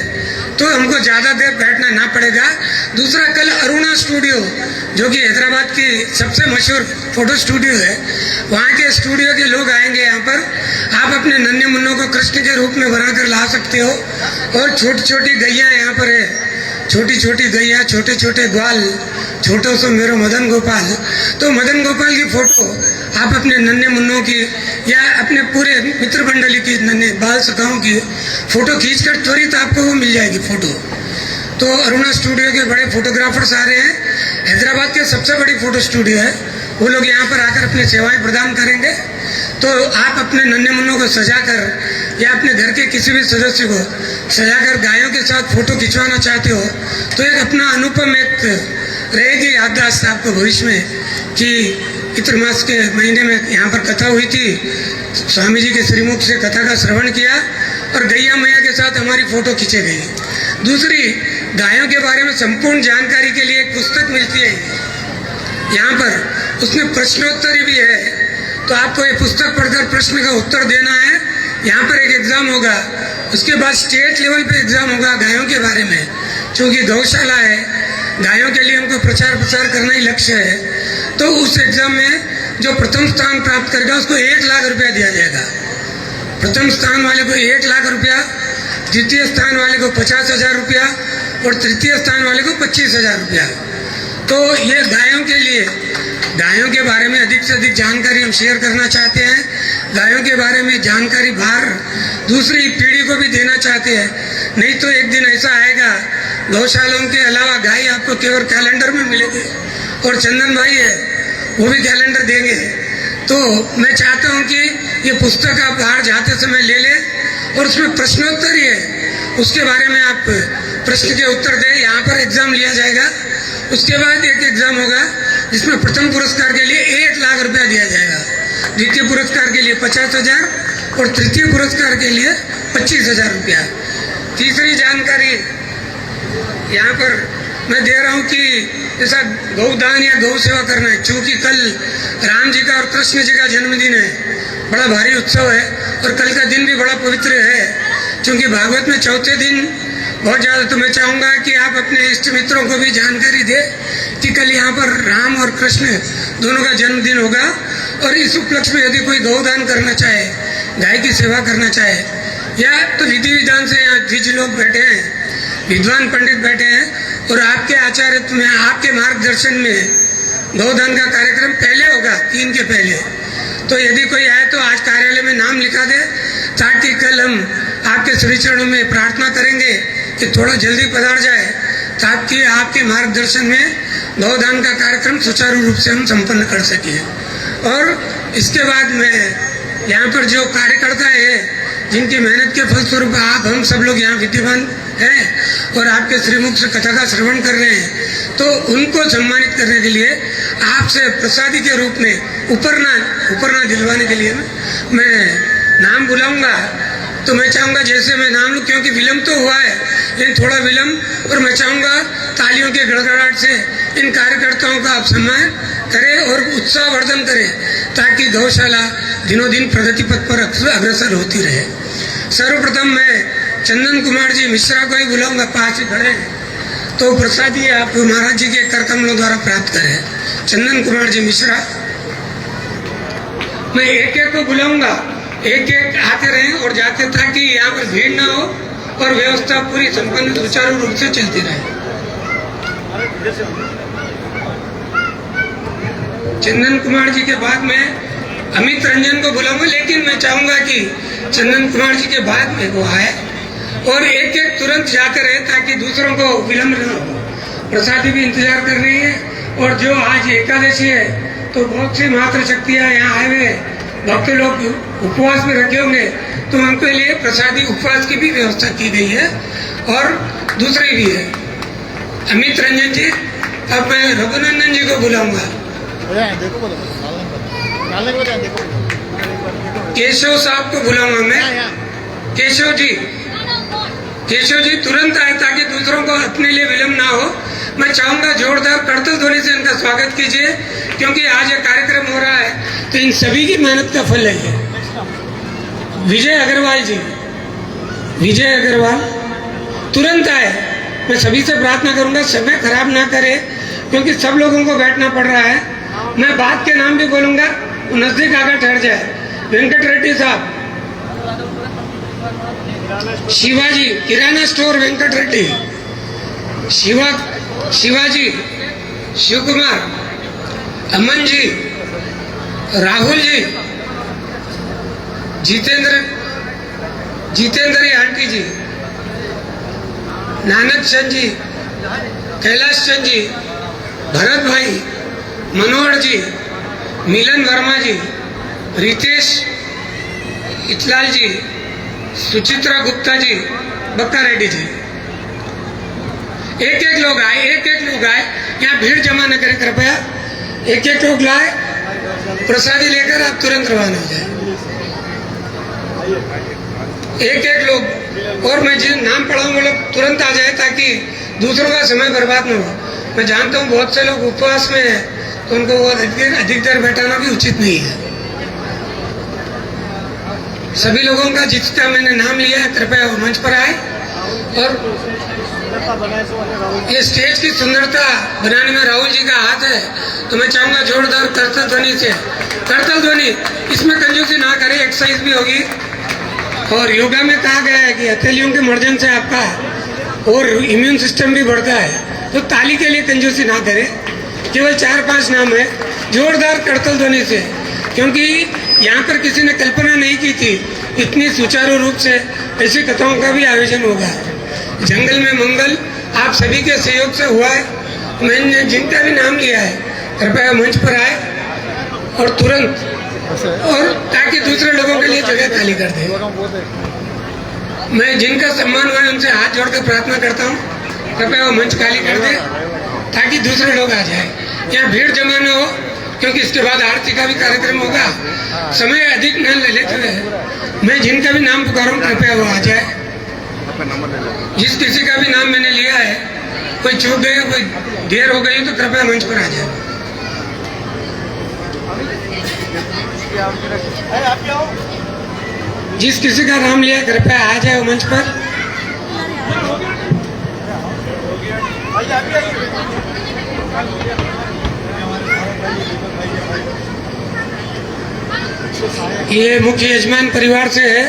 C: तो हमको ज़्यादा देर बैठना ना पड़ेगा। दूसरा, कल अरुणा स्टूडियो, जो कि हैदराबाद की सबसे मशहूर फोटो स्टूडियो है, वहाँ के स्टूडियो के लोग आएंगे यहाँ पर। आप अपने नन्हे मुन्नों को कृष्ण के रूप में बनाकर ला सकते हो, और छोटी छोटी गैया यहाँ पर है, छोटी छोटी गैया, छोटे छोटे ग्वाल, छोटो सो मेरो मदन गोपाल। तो मदन गोपाल की फोटो आप अपने नन्हे मुन्नों की या अपने पूरे मित्र मंडली की नन्हे बाल सखाओं की फोटो खींचकर त्वरित आपको वो मिल जाएगी फोटो। तो अरुणा स्टूडियो के बड़े फोटोग्राफर्स आ रहे हैं, हैदराबाद के सबसे बड़ी फोटो स्टूडियो है, वो लोग यहाँ पर आकर अपनी सेवाएं प्रदान करेंगे। तो आप अपने नन्हे मुन्नों को सजाकर या अपने घर के किसी भी सदस्य को सजाकर गायों के साथ फोटो खिंचवाना चाहते हो, तो एक अपना अनुपम एक रहेगी याददाश्त आपको भविष्य में कि पितृ मास के महीने में यहाँ पर कथा हुई थी, स्वामी जी के श्रीमुख से कथा का श्रवण किया और गैया मैया के साथ हमारी फोटो खींची गई। दूसरी, गायों के बारे में संपूर्ण जानकारी के लिए एक पुस्तक मिलती है यहाँ पर, उसमें प्रश्नोत्तरी भी है। तो आपको ये पुस्तक पढ़कर प्रश्न का उत्तर देना है। यहाँ पर एक एग्जाम होगा, उसके बाद स्टेट लेवल पे एग्जाम होगा गायों के बारे में। क्योंकि गौशाला है, गायों के लिए हमको प्रचार प्रसार करना ही लक्ष्य है, तो उस एग्जाम में जो प्रथम स्थान प्राप्त करेगा उसको 1 लाख रुपया दिया जाएगा। प्रथम स्थान वाले को 1 लाख रुपया, द्वितीय स्थान वाले को 50,000 रुपया और तृतीय स्थान वाले को 25,000 रुपया। तो ये गायों के लिए, गायों के बारे में अधिक से अधिक जानकारी हम शेयर करना चाहते हैं। गायों के बारे में जानकारी बाहर दूसरी पीढ़ी को भी देना चाहते हैं। नहीं तो एक दिन ऐसा आएगा, गौशालाओं के अलावा गाय आपको केवल कैलेंडर में मिलेगी, और चंदन भाई है वो भी कैलेंडर देंगे। तो मैं चाहता हूँ कि ये पुस्तक आप बाहर जाते समय ले लें, और उसमें प्रश्नोत्तरी है, उसके बारे में आप प्रश्न के उत्तर दें। यहाँ पर एग्जाम लिया जाएगा, उसके बाद एक एग्जाम होगा जिसमें प्रथम पुरस्कार के लिए 1 लाख रुपया दिया जाएगा, द्वितीय पुरस्कार के लिए 50,000 और तृतीय पुरस्कार के लिए 25,000 रुपया। तीसरी जानकारी यहाँ पर मैं दे रहा हूँ कि जैसा गौदान या गौ सेवा करना है, चूँकि कल राम जी का और कृष्ण जी का जन्मदिन है, बड़ा भारी उत्सव है, और कल का दिन भी बड़ा पवित्र है। क्योंकि भागवत में 4थे दिन बहुत ज़्यादा, तो मैं चाहूँगा कि आप अपने इष्ट मित्रों को भी जानकारी दें कि कल यहाँ पर राम और कृष्ण दोनों का जन्मदिन होगा, और इस उपलक्ष्य में यदि कोई गौदान करना चाहे, गाय की सेवा करना चाहे, या तो विधि विधान से यहाँ द्विज लोग बैठे हैं, विद्वान पंडित बैठे हैं, और आपके आचार्य में, आपके मार्गदर्शन में गौदान का कार्यक्रम पहले होगा, 3 के पहले। तो यदि कोई आए तो आज कार्यालय में नाम लिखा दे, ताकि कल हम आपके श्री चरणों में प्रार्थना करेंगे कि थोड़ा जल्दी पधार जाए, ताकि आपके मार्गदर्शन में गौदान का कार्यक्रम सुचारू रूप से हम संपन्न कर सकें। और इसके बाद में यहाँ पर जो कार्यकर्ता है, जिनकी मेहनत के फलस्वरूप आप हम सब लोग यहाँ विद्यमान हैं और आपके श्रीमुख से कथा का श्रवण कर रहे हैं, तो उनको सम्मानित करने के लिए आपसे प्रसादी के रूप में उपरना दिलवाने के लिए मैं नाम बुलाऊंगा। तो मैं चाहूंगा जैसे मैं नाम लूँ, क्योंकि विलम्ब तो हुआ है लेकिन थोड़ा विलम्ब, और मैं चाहूंगा तालियों के गड़गड़ाहट से इन कार्यकर्ताओं का आप सम्मान करें और उत्साहवर्धन करें, ताकि गौशाला दिनों दिन प्रगति पथ पर अग्रसर होती रहे। सर्वप्रथम मैं चंदन कुमार जी मिश्रा को ही बुलाऊंगा, पास ही खड़े हैं, तो प्रसादी आप महाराज जी के कर कमलों द्वारा प्राप्त करें। चंदन कुमार जी मिश्रा, मैं एक एक को बुलाऊंगा, एक एक आते रहें और जाते, ताकि यहाँ पर भीड़ ना हो और व्यवस्था पूरी संपन्न सुचारू रूप से चलती रहे। चंदन कुमार जी के बाद मैं अमित रंजन को बुलाऊंगा, लेकिन मैं चाहूंगा कि चंदन कुमार जी के बाद में वो आए और एक एक तुरंत जाते रहे, ताकि दूसरों को विलम्ब न हो। प्रसादी भी इंतजार कर रही है, और जो आज एकादशी है तो बहुत सी मात्र शक्तियाँ यहाँ आए हुए भक्त लोग उपवास में रखे होंगे, तो उनके लिए प्रसादी उपवास की भी व्यवस्था की गई है और दूसरी भी है। अमित रंजन जी, अब मैं रघुनंदन जी को बुलाऊंगा। केशव साहब को बुलाऊंगा मैं। केशव जी तुरंत आए, ताकि दूसरों को अपने लिए विलम्ब ना हो। मैं चाहूंगा जोरदार करतल ध्वनि से इनका स्वागत कीजिए, क्योंकि आज ये कार्यक्रम हो रहा है तो इन सभी की मेहनत का फल है। विजय अग्रवाल जी, विजय अग्रवाल तुरंत आए। मैं सभी से प्रार्थना करूंगा समय खराब ना करे, क्योंकि सब लोगों को बैठना पड़ रहा है। मैं बात के नाम भी बोलूंगा, नजदीक आकर ठहर जाए। वेंकट रेड्डी साहब, शिवाजी किराना स्टोर वेंकट रेड्डी, शिवाजी, शिव कुमार, अमन जी, राहुल जी, जितेंद्र आंटी जी, नानक चंद जी, कैलाश चंद जी, भरत भाई, मनोहर जी, मिलन वर्मा जी, रितेश इतलाल जी, सुचित्रा गुप्ता जी, बक्का रेड्डी जी। एक एक लोग आए, यहाँ भीड़ जमा न करें कृपया। एक एक लोग लाए, प्रसादी लेकर आप तुरंत रवाना हो जाए। एक लोग, और मैं जिन नाम पढ़ाऊंगा लोग तुरंत आ जाए, ताकि दूसरों का समय बर्बाद न हो। मैं जानता हूँ बहुत से लोग उपवास में हैं, तो उनको वो अधिक देर बैठाना भी उचित नहीं है। सभी लोगों का जिसका मैंने नाम लिया है कृपया वो मंच पर आए, और ये स्टेज की सुंदरता बनाने में राहुल जी का हाथ है, तो मैं चाहूंगा जोरदार करतल ध्वनि, इसमें कंजूसी ना करें, एक्सरसाइज भी होगी। और योगा में कहा गया है कि हथेलियों के मर्जन से आपका और इम्यून सिस्टम भी बढ़ता है, तो ताली के लिए कंजूसी ना करें। केवल 4-5 नाम है, जोरदार करतल ध्वनि से, क्योंकि यहाँ पर किसी ने कल्पना नहीं की थी इतनी सुचारू रूप से ऐसी कथाओं का भी आयोजन होगा। जंगल में मंगल आप सभी के सहयोग से हुआ है। मैंने जिनका भी नाम लिया है कृपया मंच पर आए और तुरंत, और ताकि दूसरे लोगों के लिए जगह खाली कर दे। मैं जिनका सम्मान हुआ है उनसे हाथ जोड़कर प्रार्थना करता हूँ, कृपया वो मंच खाली कर दे, ताकि दूसरे लोग आ जाए। यहाँ भीड़ जमा न हो, क्योंकि इसके बाद आरती का भी कार्यक्रम होगा। समय अधिक न ले लेते हुए मैं जिनका भी नाम पुकारूं कृपया वो आ जाए। जिस किसी का भी नाम मैंने लिया है, कोई चूक गया, कोई देर हो गई, तो कृपया मंच पर आ जाए। जिस किसी का नाम लिया कृपया आ जाए वो मंच पर। ये मुख्य यजमान परिवार से है,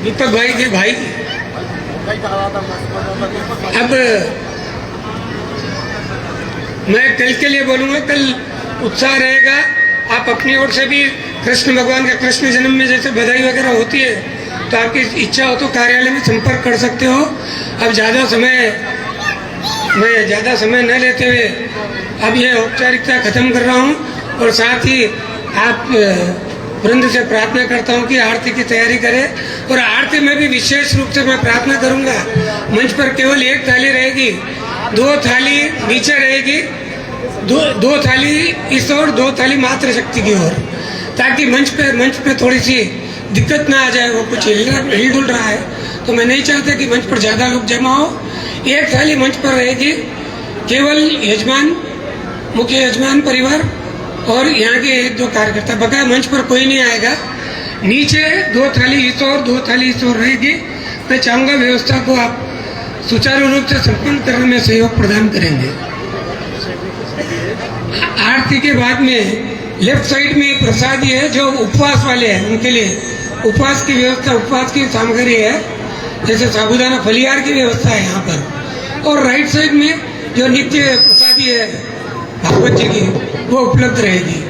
C: दीपक भाई के भाई। अब मैं कल के लिए बोलूंगा, कल उत्साह रहेगा। आप अपनी ओर से भी कृष्ण भगवान के कृष्ण जन्म में जैसे बधाई वगैरह होती है, तो आपकी इच्छा हो तो कार्यालय में संपर्क कर सकते हो। अब मैं ज़्यादा समय न लेते हुए अब ये औपचारिकता खत्म कर रहा हूँ, और साथ ही आप वृंद से प्रार्थना करता हूँ कि आरती की तैयारी करें। और आरती में भी विशेष रूप से मैं प्रार्थना करूँगा, मंच पर केवल एक थाली रहेगी, 2 थाली नीचे रहेगी, दो थाली इस ओर, 2 थाली मात्र शक्ति की ओर, ताकि मंच पे थोड़ी सी दिक्कत ना आ जाए। वो कुछ हिल डुल रहा है, तो मैं नहीं चाहता कि मंच पर ज़्यादा लोग जमा हो। एक थाली मंच पर रहेगी, केवल यजमान, मुख्य यजमान परिवार और यहाँ के 1-2 कार्यकर्ता, बकाया मंच पर कोई नहीं आएगा। नीचे 2 थाली इस ओर, 2 थाली इस ओर रहेगी। मैं चाहूँगा व्यवस्था को आप सुचारू रूप से संपन्न करने में सहयोग प्रदान करेंगे। आरती के बाद में लेफ्ट साइड में प्रसादी है, जो उपवास वाले हैं उनके लिए उपवास की व्यवस्था, उपवास की सामग्री है, जैसे साबूदाना फलियार की व्यवस्था है यहाँ पर। और राइट साइड में जो नित्य प्रसादी है भागवत जी की, वो उपलब्ध रहेगी।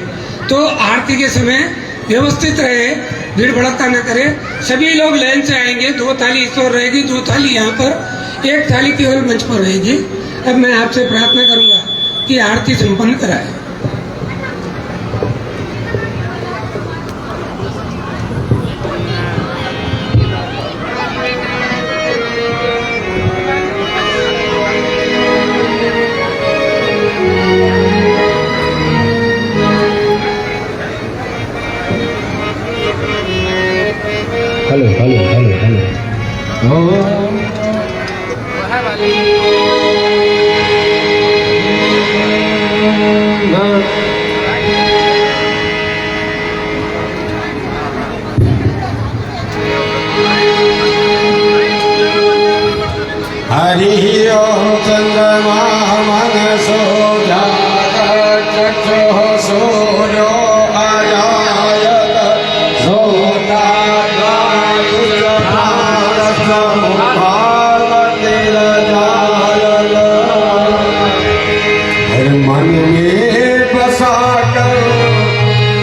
C: तो आरती के समय व्यवस्थित रहे, भीड़ भड़का न करे, सभी लोग लाइन से आएंगे। 2 थाली इस ओर रहेगी, 2 थाली यहाँ पर, 1 थाली केवल मंच पर रहेगी। अब मैं आपसे प्रार्थना करूँगा कि आरती संपन्न कराए।
A: हरि ओम चंद्रमा मनसो जातचक्षुः सूर्यो अजायत हर मन में बसा कर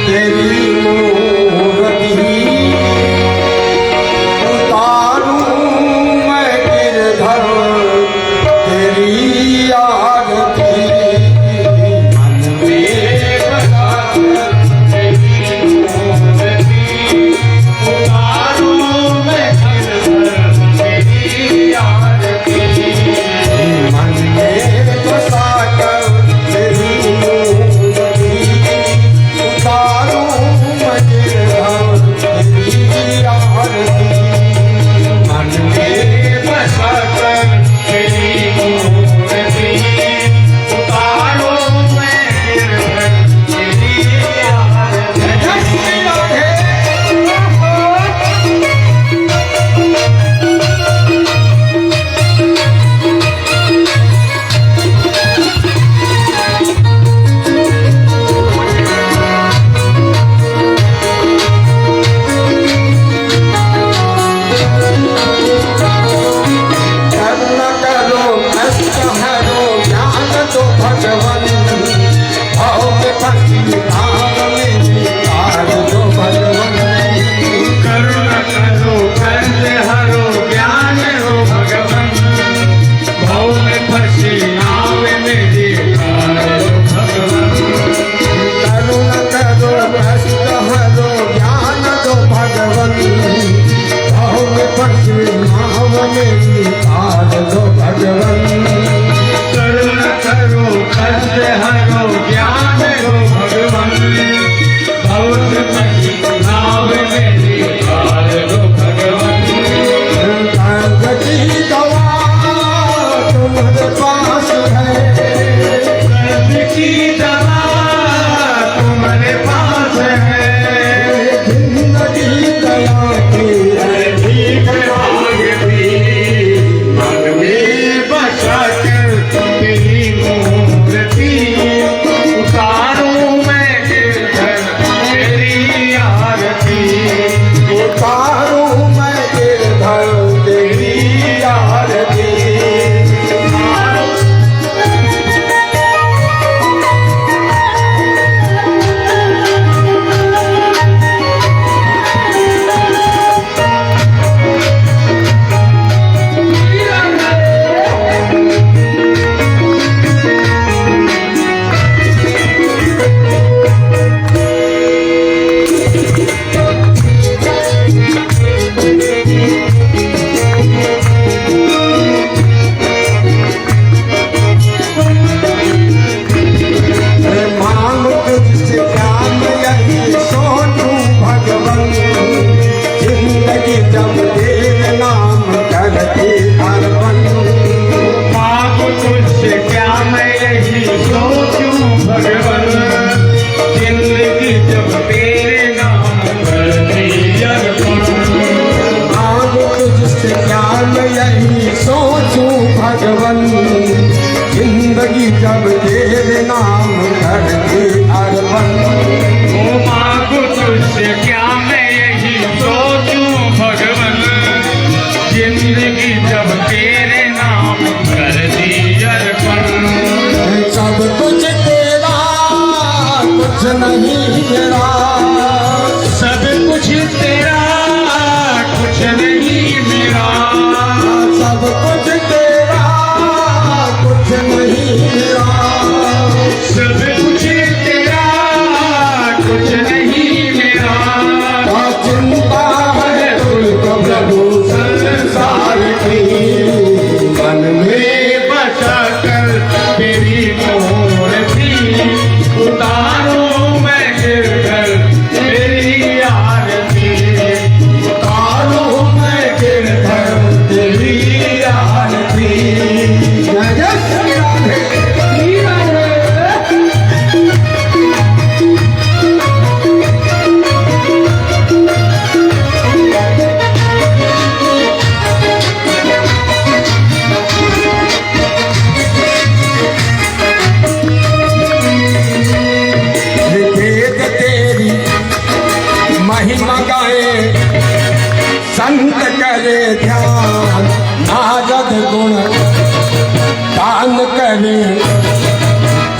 A: तेरी मूर्ति
B: करुणा करो, कष्ट हरो, ज्ञान दो भगवान।
A: भगवन जिंदगी जब तेरे नाम कर दी अर्पण।
B: ओ मांगू तुझसे क्या मैं यही सोचूं भगवन, जिंदगी जब तेरे नाम कर दी अर्पण।
A: सब कुछ तेरा कुछ नहीं मेरा,
B: सब कुछ तेरा कुछ नहीं मेरा,
A: सब कुछ तेरा कुछ नहीं मेरा,
B: सब कुछ तेरा कुछ नहीं मेरा।
A: क्या चिंता है तुझको प्रभु संसार की, मन में
B: बचा कर तेरी मूर्ति उतारूं मैं गिरकर तेरी आरती,
A: उतारूं मैं गिरधर तेरी आरती। जय जय श्री राधे श्री राधे। वेद तेरी महिमा गाए संत करे ध्यान, नारद गुण गान करे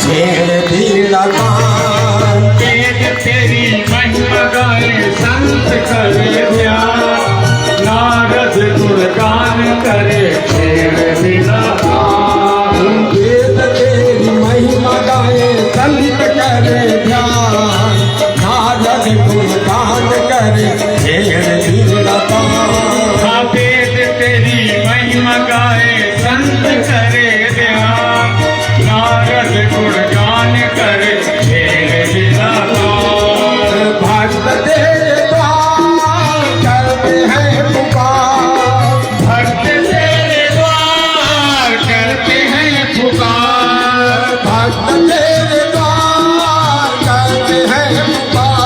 A: छेड़ दीड़ा गान।
B: वेद तेरी महिमा गाए संत करे ध्यान, नारद गुणगान करे छेड़ दिला गान।
A: वेद तेरी महिमा गाए संत करे ध्यान, नारद गुण गान करे छेड़ दीड़ा गान।
B: वेद तेरी महिमा गाए संत करे ध्यान, नारद गुणगान करे छेड़ दिला गान।
A: भक्त तेरे द्वार करते हैं पुकार,
B: भक्त तेरे द्वार करते हैं पुकार,
A: भक्त तेरे द्वार करते हैं पुकार।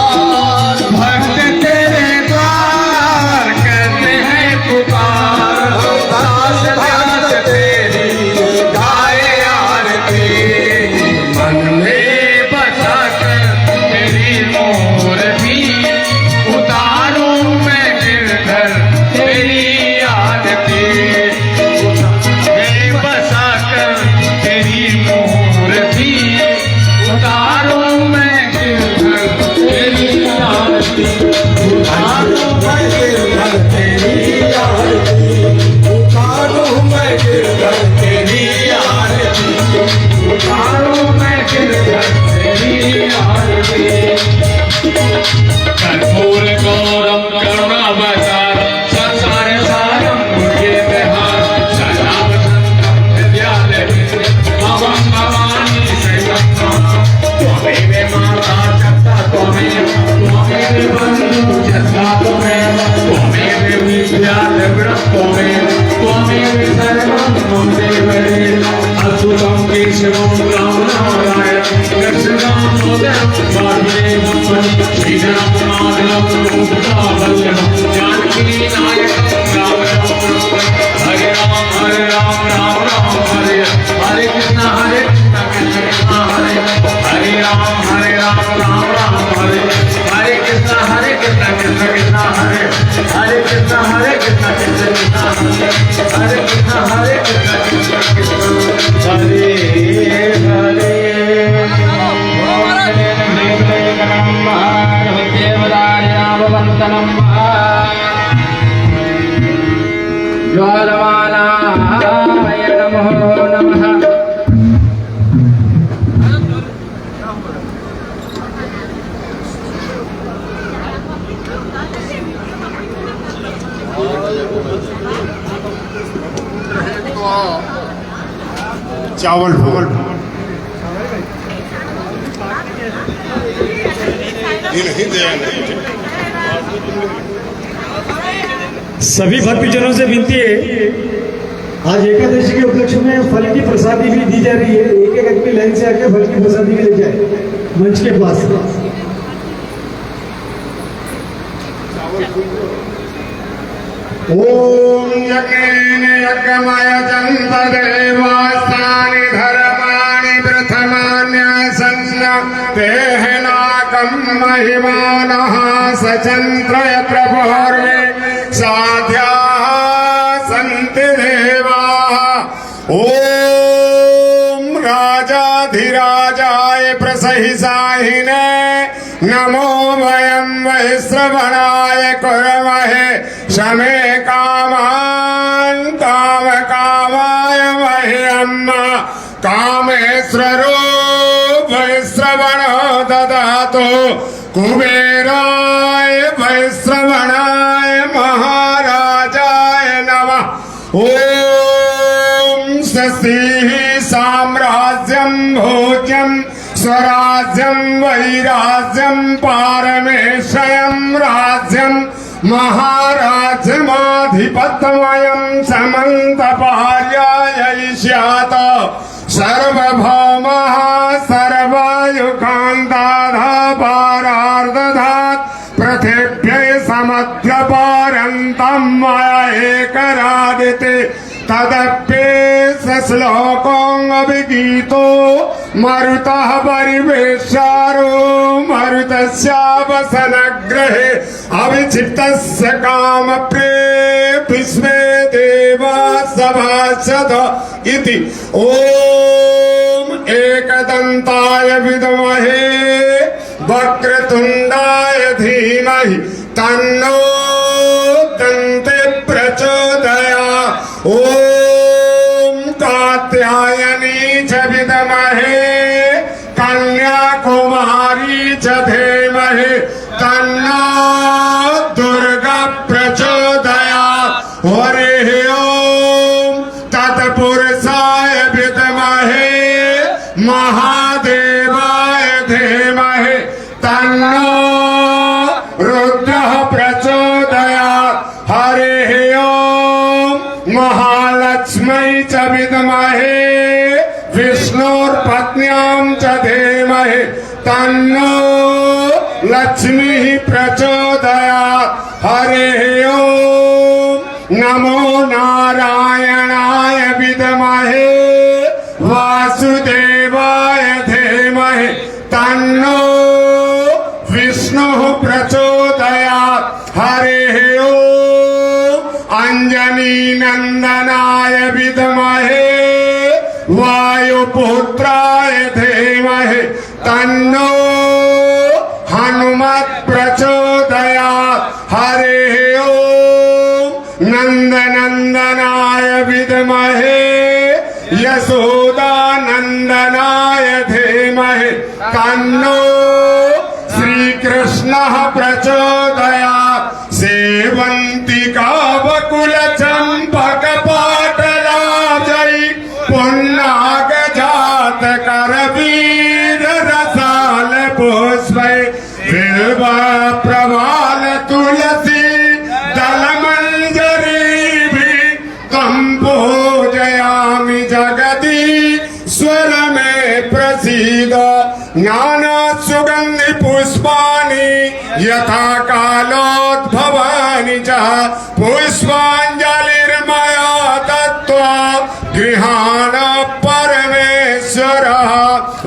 B: भक्त तेरे द्वार करते हैं पुकार।
A: दास भक्त तेरी गाए आरती, मन में
B: बसा कर तेरी मूर्ति उतारूं मैं गिरधर तेरी आरती, मैं बसा कर तेरी मूर्ति उतारूं मैं गिरधर तेरी आरती,
A: उतारूं मैं गिरधर तेरी आरती, उतारूं मैं गिरधर तेरी आरती।
B: उतारूं मैं गिरधर तेरी आरती। कर्पूर गौरम करुणावतारम संसार सारम मुझे विहार, सदा वसंतम विद्यालय भवम भवानी सहितम। त्वमेव माता पिता त्वमेव, त्वमेव बंधु जथा त्वमेव, त्वमेव विद्या द्रविणं त्वमेव, त्वमेव सर्वं मम देव। अच्युतं केशवं रामनारायणं कृष्णं मोदं वासुदेवं श्रीधरं माधवं गोपिकावल्लभं जानकी नायकं राम राम। हरे राम राम राम हरे हरे कृष्ण कृष्ण कृष्ण हरे हरे राम राम राम हरे हरे कृष्ण कृष्ण कृष्ण हरे हरे कृष्ण कृष्ण कृष्ण हरे हरे कृष्ण कृष्ण कृष्ण हरे हरे। देवदार्यावन्तनं ज्वालमालाय नमो नमः।
D: चावल भोग
E: सभी भक्तजनों से विनती है, आज एकादशी के उपलक्ष्य में फल की प्रसादी भी दी जा रही है। एक एक आदमी लाइन से आके फल की प्रसादी भी ले जाए मंच के पास।
D: ओम यज्ञेन यज्ञमय
F: तदेवास्तानि धर्माणि प्रथमान्यासन्न तेहनाकं महिमानः सचन्द्रय प्रभोर्वे साध्याः सन्ति देवाः। ॐ राजाधिराजाय प्रसहिसाहिने नमो वयं वै श्रवणाय कुर्महे शमे कामान् कामकामाय मह्यं कामेश्वरो वै श्रवणो ददातु कुबेराय वै श्रवणाय महाराजाय नमः। ॐ स्वस्तिः साम्राज्यं भोज्यं स्वराज्यं वैराज्यं पारमेश्वरं राज्यं महाराज्यमाधिपत्यमयं समन्तपार्यायिष्यात् सर्वभौमः सर्वयुगान्ताधापारार्दधात् पृथिव्यै समद्यपारन्तं मया एकरादिते तदप्येष श्लोकोऽभिगीतो मरुतः परिवेशारो मरुतस्यावसनग्रहे अभिचित्तस्य कामप्रे विश्वे देवा सभासद इति। ॐ एकदन्ताय विद्महे वक्रतुण्डाय धीमहि तन्नो दन्ते प्रचोदयात्। ॐ कात्यायनी च विद्महे कन्याकुमारी च धीमहि तन्नो दुर्गा प्रचोदयात्। हरिः ॐ तत्पुरुषाय विद्महे महादेवाय धीमहि तन्नो रुद्रः प्रचोदयात्। हरिः ॐ महालक्ष्मै च विद्महे विष्णोर्पत्न्यां च धीमहि तन्नो लक्ष्मीः प्रचोदयात्। हरिः ॐ नमो नारायणाय विद्महे वासुदेवाय धीमहि तन्नो विष्णुः प्रचोदयात्। हरिः ॐ अंजनीनंदनाय विद्महे वायुपुत्राय धीमहि तन्नो हनुमत् प्रचोदयात्। हरिः ॐ नंदनंदनाय विद्महे यशोदानंदनाय धीमहि तन्नो श्रीकृष्णः प्रचोदयात्। सेवन्तिका बकुल चंपक पाटलाजयि पुन्नागजात करवीर रसाल पुष्पै बिल्व प्रवाल तुलसी दलमंजरी त्वं पूजयामि जगदीश्वर मे प्रसीद। नाना सुगंधि पुष्पाणि यथा कालोद्भवानि च पुष्पाञ्जलिर्मया दत्त्वा गृहाण परमेश्वरः।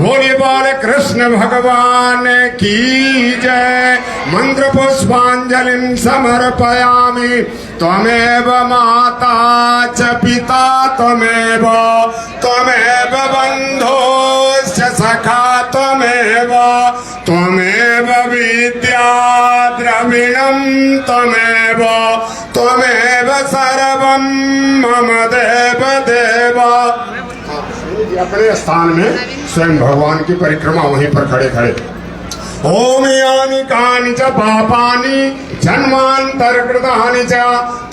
F: बोले बोल कृष्ण भगवान की जय। मंत्र पुष्पांजलिं समर्पयामि। त्वमेव माता च पिता त्वमेव बन्धुश्च सखा त्वमेव विद्या द्रविणं त्वमेव सर्वं मम देव देव। अपने स्थान में स्वयं भगवान की परिक्रमा वहीं पर खड़े खड़े। ओम यानि कानि च पापानि जन्मान्तरकृतानि च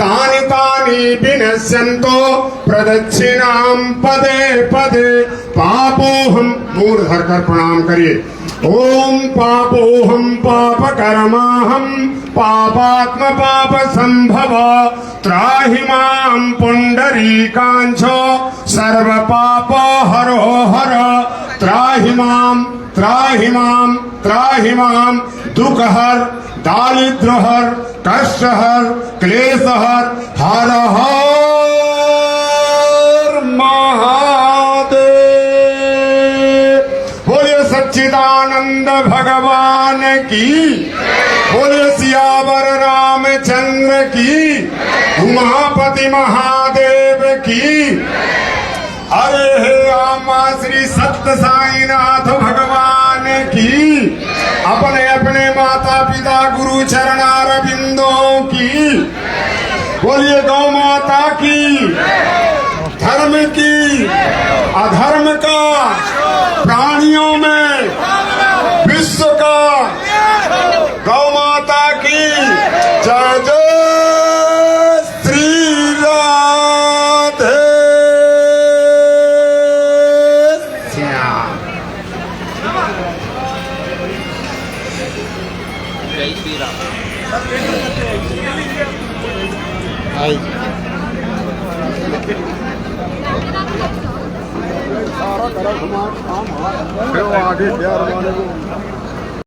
F: तानि तानि विनश्यन्तो प्रदक्षिणां पदे पदे। पापोऽहं मूर्धर कर प्रणाम करिए। ओम पापोऽहं पापकर्माहं पापात्म पाप संभव त्राहि मां पुंडरीकांच सर्व पाप हरो हर। त्राहि मां दुःखहर दारिद्र्यहर कष्टहर क्लेशहर हर हर की। बोले सियावर रामचंद्र की, उमापति महादेव की। अरे हे आमा श्री सत्य साईनाथ भगवान की। अपने अपने माता पिता गुरु चरणार बिंदों की। बोलिए गौ माता की। धर्म की अधर्म का प्राणियों में विश्व का गौ माता की जय जय श्री राधे श्याम।
D: आगे